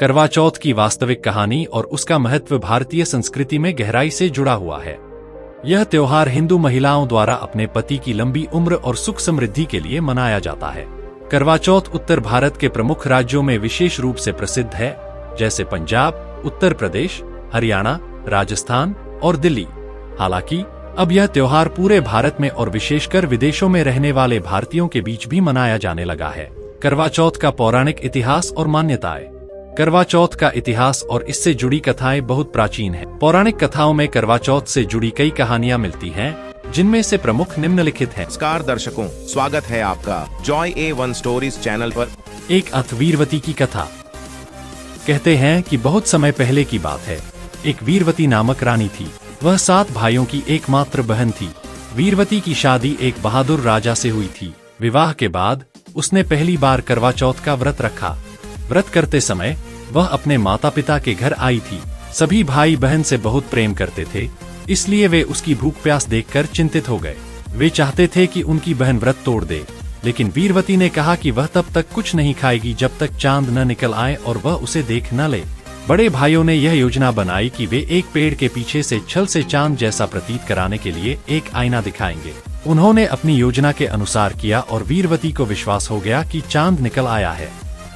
करवा चौथ की वास्तविक कहानी और उसका महत्व भारतीय संस्कृति में गहराई से जुड़ा हुआ है। यह त्योहार हिंदू महिलाओं द्वारा अपने पति की लंबी उम्र और सुख समृद्धि के लिए मनाया जाता है। करवा चौथ उत्तर भारत के प्रमुख राज्यों में विशेष रूप से प्रसिद्ध है, जैसे पंजाब, उत्तर प्रदेश, हरियाणा, राजस्थान और दिल्ली। हालांकि अब यह त्योहार पूरे भारत में और विशेषकर विदेशों में रहने वाले भारतीयों के बीच भी मनाया जाने लगा है। करवा चौथ का पौराणिक इतिहास और मान्यताएं। करवा चौथ का इतिहास और इससे जुड़ी कथाएं बहुत प्राचीन हैं। पौराणिक कथाओं में करवा चौथ से जुड़ी कई कहानियां मिलती हैं, जिनमें से प्रमुख निम्नलिखित हैं। नमस्कार दर्शकों, स्वागत है आपका जॉय A1 स्टोरीज चैनल पर। एक अथ वीरवती की कथा। कहते हैं कि बहुत समय पहले की बात है। एक वीरवती नामक रानी थी। वह 7 भाइयों की एकमात्र बहन थी। वीरवती की शादी एक बहादुर राजा से हुई थी। विवाह के बाद उसने पहली बार करवा चौथ का व्रत रखा। व्रत करते समय वह अपने माता पिता के घर आई थी। सभी भाई बहन से बहुत प्रेम करते थे, इसलिए वे उसकी भूख प्यास देखकर चिंतित हो गए। वे चाहते थे कि उनकी बहन व्रत तोड़ दे, लेकिन वीरवती ने कहा कि वह तब तक कुछ नहीं खाएगी जब तक चांद न निकल आए और वह उसे देख न ले। बड़े भाइयों ने यह योजना बनाई कि वे एक पेड़ के पीछे से छल से चांद जैसा प्रतीत कराने के लिए एक आईना दिखाएंगे। उन्होंने अपनी योजना के अनुसार किया और वीरवती को विश्वास हो गया कि चांद निकल आया है।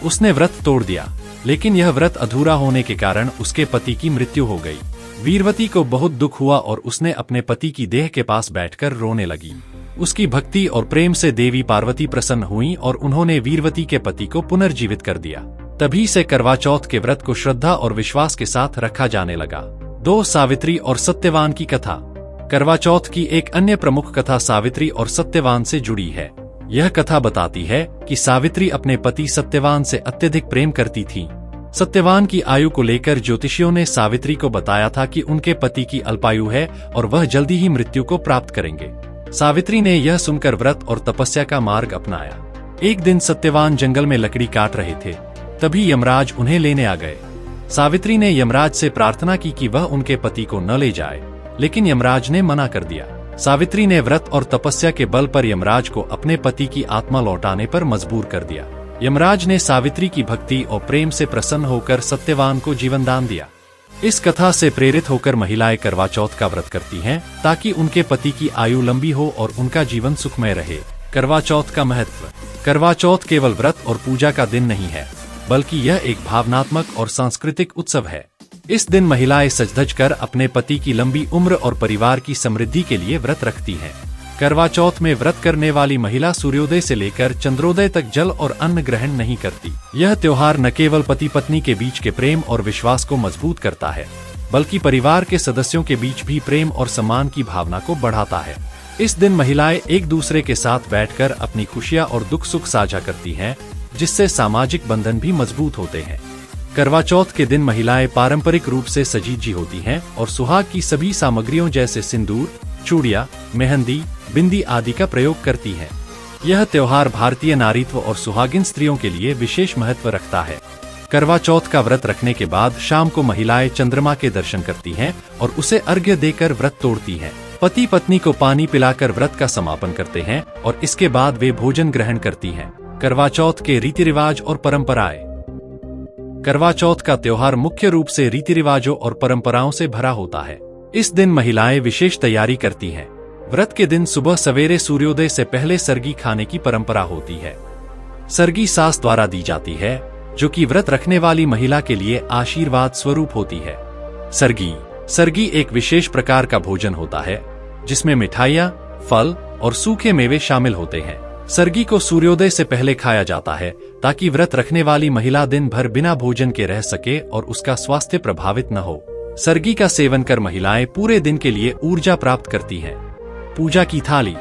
उसने व्रत तोड़ दिया, लेकिन यह व्रत अधूरा होने के कारण उसके पति की मृत्यु हो गई। वीरवती को बहुत दुख हुआ और उसने अपने पति की देह के पास बैठकर रोने लगी। उसकी भक्ति और प्रेम से देवी पार्वती प्रसन्न हुई और उन्होंने वीरवती के पति को पुनर्जीवित कर दिया। तभी से करवा चौथ के व्रत को श्रद्धा और विश्वास के साथ रखा जाने लगा। 2 सावित्री और सत्यवान की कथा। करवा चौथ की एक अन्य प्रमुख कथा सावित्री और सत्यवान से जुड़ी है। यह कथा बताती है कि सावित्री अपने पति सत्यवान से अत्यधिक प्रेम करती थी। सत्यवान की आयु को लेकर ज्योतिषियों ने सावित्री को बताया था कि उनके पति की अल्पायु है और वह जल्दी ही मृत्यु को प्राप्त करेंगे। सावित्री ने यह सुनकर व्रत और तपस्या का मार्ग अपनाया। एक दिन सत्यवान जंगल में लकड़ी काट रहे थे, तभी यमराज उन्हें लेने आ गए। सावित्री ने यमराज से प्रार्थना की कि वह उनके पति को न ले जाए, लेकिन यमराज ने मना कर दिया। सावित्री ने व्रत और तपस्या के बल पर यमराज को अपने पति की आत्मा लौटाने पर मजबूर कर दिया। यमराज ने सावित्री की भक्ति और प्रेम से प्रसन्न होकर सत्यवान को जीवन दान दिया। इस कथा से प्रेरित होकर महिलाएं करवा चौथ का व्रत करती हैं, ताकि उनके पति की आयु लंबी हो और उनका जीवन सुखमय रहे। करवा चौथ का महत्व। करवा चौथ केवल व्रत और पूजा का दिन नहीं है, बल्कि यह एक भावनात्मक और सांस्कृतिक उत्सव है। इस दिन महिलाएं सज-धज कर अपने पति की लंबी उम्र और परिवार की समृद्धि के लिए व्रत रखती हैं। करवा चौथ में व्रत करने वाली महिला सूर्योदय से लेकर चंद्रोदय तक जल और अन्न ग्रहण नहीं करती। यह त्योहार न केवल पति पत्नी के बीच के प्रेम और विश्वास को मजबूत करता है, बल्कि परिवार के सदस्यों के बीच भी प्रेम और सम्मान की भावना को बढ़ाता है। इस दिन महिलाएं एक दूसरे के साथ बैठकर अपनी खुशियां और दुख सुख साझा करती हैं, जिससे सामाजिक बंधन भी मजबूत होते हैं। करवा चौथ के दिन महिलाएं पारंपरिक रूप से सजी होती हैं और सुहाग की सभी सामग्रियों जैसे सिंदूर, चूड़ियां, मेहंदी, बिंदी आदि का प्रयोग करती हैं। यह त्योहार भारतीय नारीत्व और सुहागिन स्त्रियों के लिए विशेष महत्व रखता है। करवा चौथ का व्रत रखने के बाद शाम को महिलाएं चंद्रमा के दर्शन करती हैं और उसे अर्घ्य देकर व्रत तोड़ती हैं। पति पत्नी को पानी पिलाकर व्रत का समापन करते हैं और इसके बाद वे भोजन ग्रहण करती हैं। करवा चौथ के रीति रिवाज और परंपराएं। करवा चौथ का त्योहार मुख्य रूप से रीति रिवाजों और परंपराओं से भरा होता है। इस दिन महिलाएं विशेष तैयारी करती हैं। व्रत के दिन सुबह सवेरे सूर्योदय से पहले सरगी खाने की परंपरा होती है। सरगी सास द्वारा दी जाती है, जो कि व्रत रखने वाली महिला के लिए आशीर्वाद स्वरूप होती है। सरगी एक विशेष प्रकार का भोजन होता है, जिसमें मिठाइयाँ, फल और सूखे मेवे शामिल होते हैं। सरगी को सूर्योदय से पहले खाया जाता है, ताकि व्रत रखने वाली महिला दिन भर बिना भोजन के रह सके और उसका स्वास्थ्य प्रभावित न हो। सरगी का सेवन कर महिलाएं पूरे दिन के लिए ऊर्जा प्राप्त करती हैं। पूजा की थाली।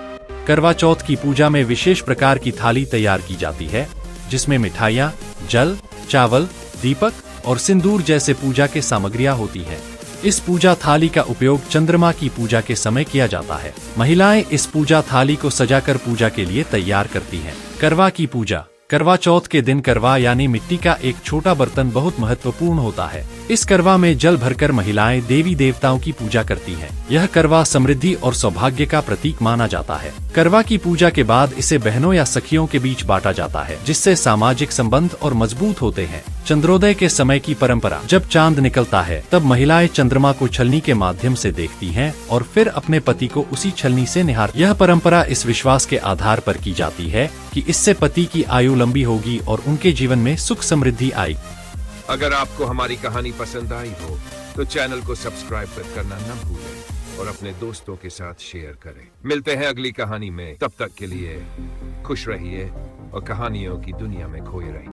करवा चौथ की पूजा में विशेष प्रकार की थाली तैयार की जाती है, जिसमें मिठाइयाँ, जल, चावल, दीपक और सिंदूर जैसे पूजा के सामग्रियां होती हैं। इस पूजा थाली का उपयोग चंद्रमा की पूजा के समय किया जाता है। महिलाएं इस पूजा थाली को सजाकर पूजा के लिए तैयार करती हैं। करवा की पूजा। करवा चौथ के दिन करवा यानी मिट्टी का एक छोटा बर्तन बहुत महत्वपूर्ण होता है। इस करवा में जल भरकर महिलाएं देवी देवताओं की पूजा करती हैं। यह करवा समृद्धि और सौभाग्य का प्रतीक माना जाता है। करवा की पूजा के बाद इसे बहनों या सखियों के बीच बांटा जाता है, जिससे सामाजिक संबंध और मजबूत होते हैं। चंद्रोदय के समय की परंपरा। जब चांद निकलता है तब महिलाएं चंद्रमा को छलनी के माध्यम से देखती हैं और फिर अपने पति को उसी छलनी से निहारती। यह परंपरा इस विश्वास के आधार पर की जाती है कि इससे पति की आयु लंबी होगी और उनके जीवन में सुख समृद्धि आएगी। अगर आपको हमारी कहानी पसंद आई हो तो चैनल को सब्सक्राइब करना न भूलें और अपने दोस्तों के साथ शेयर करें। मिलते हैं अगली कहानी में, तब तक के लिए खुश रहिए और कहानियों की दुनिया में खोए रहिए।